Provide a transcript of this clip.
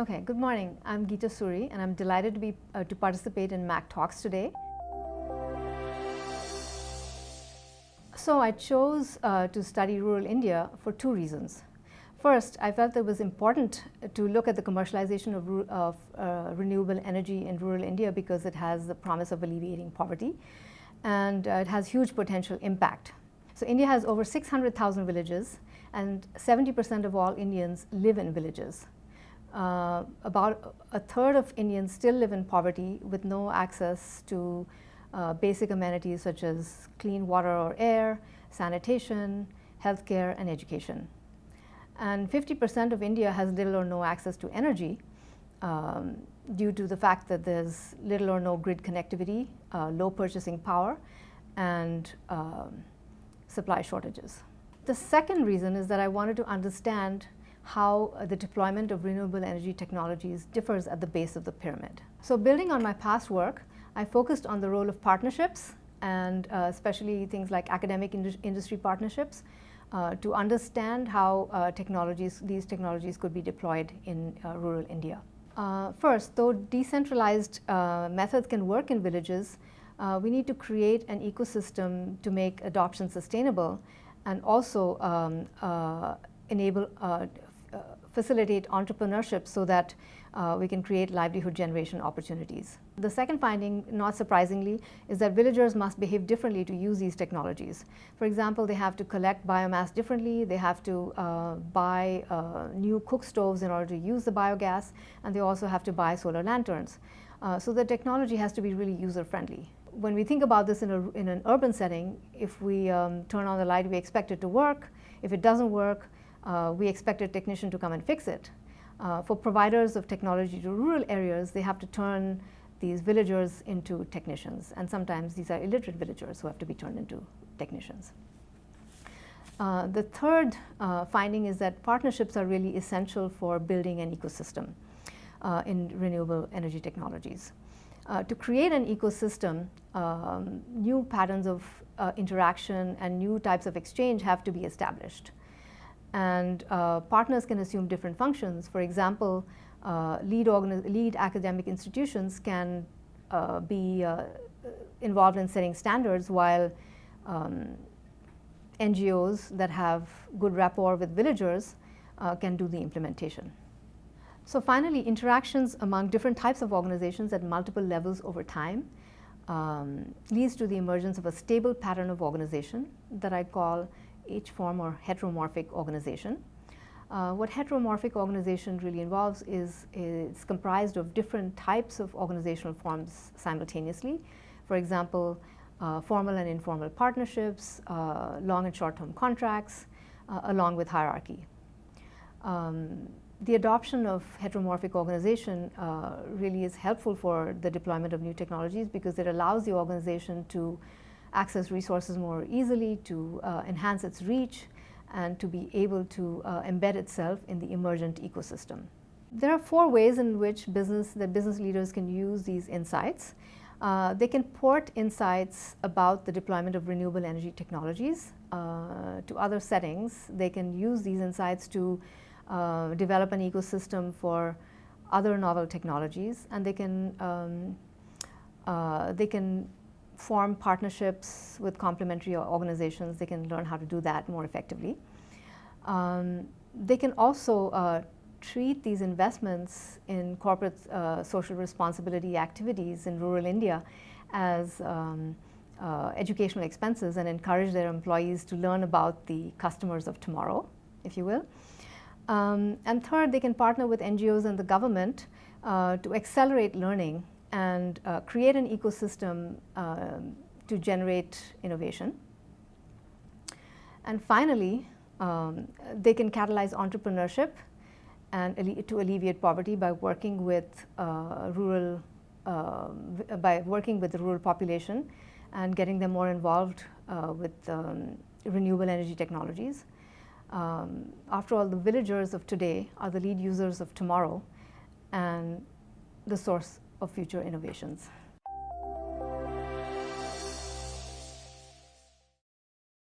Okay, good morning. I'm Geeta Suri, and I'm delighted to participate in MAC Talks today. So I chose to study rural India for two reasons. First, I felt it was important to look at the commercialization of renewable energy in rural India because it has the promise of alleviating poverty, and it has huge potential impact. So India has over 600,000 villages, and 70% of all Indians live in villages. About a third of Indians still live in poverty with no access to basic amenities such as clean water or air, sanitation, healthcare, and education. And 50% of India has little or no access to energy due to the fact that there's little or no grid connectivity, low purchasing power, and supply shortages. The second reason is that I wanted to understand how the deployment of renewable energy technologies differs at the base of the pyramid. So building on my past work, I focused on the role of partnerships and especially things like academic industry partnerships to understand how these technologies could be deployed in rural India. First, though decentralized methods can work in villages, we need to create an ecosystem to make adoption sustainable and also facilitate entrepreneurship so that we can create livelihood generation opportunities. The second finding, not surprisingly, is that villagers must behave differently to use these technologies. For example, they have to collect biomass differently, they have to buy new cook stoves in order to use the biogas, and they also have to buy solar lanterns. So the technology has to be really user-friendly. When we think about this in an urban setting, if we turn on the light, we expect it to work. If it doesn't work, we expect a technician to come and fix it. For providers of technology to rural areas, they have to turn these villagers into technicians, and sometimes these are illiterate villagers who have to be turned into technicians. The third finding is that partnerships are really essential for building an ecosystem in renewable energy technologies. To create an ecosystem, new patterns of interaction and new types of exchange have to be established. And partners can assume different functions. For example, lead academic institutions can be involved in setting standards, while NGOs that have good rapport with villagers can do the implementation. So finally, interactions among different types of organizations at multiple levels over time leads to the emergence of a stable pattern of organization that I call H-form or heteromorphic organization. What heteromorphic organization really involves is it's comprised of different types of organizational forms simultaneously. For example, formal and informal partnerships, long and short-term contracts, along with hierarchy. The adoption of heteromorphic organization really is helpful for the deployment of new technologies because it allows the organization to access resources more easily, to enhance its reach, and to be able to embed itself in the emergent ecosystem. There are four ways in which business leaders can use these insights. They can port insights about the deployment of renewable energy technologies to other settings. They can use these insights to develop an ecosystem for other novel technologies, and they can form partnerships with complementary organizations. They can learn how to do that more effectively. They can also treat these investments in corporate social responsibility activities in rural India as educational expenses and encourage their employees to learn about the customers of tomorrow, if you will. And third, they can partner with NGOs and the government to accelerate learning and create an ecosystem to generate innovation. And finally, they can catalyze entrepreneurship and to alleviate poverty by working with the rural population and getting them more involved with renewable energy technologies. After all, the villagers of today are the lead users of tomorrow and the source of future innovations.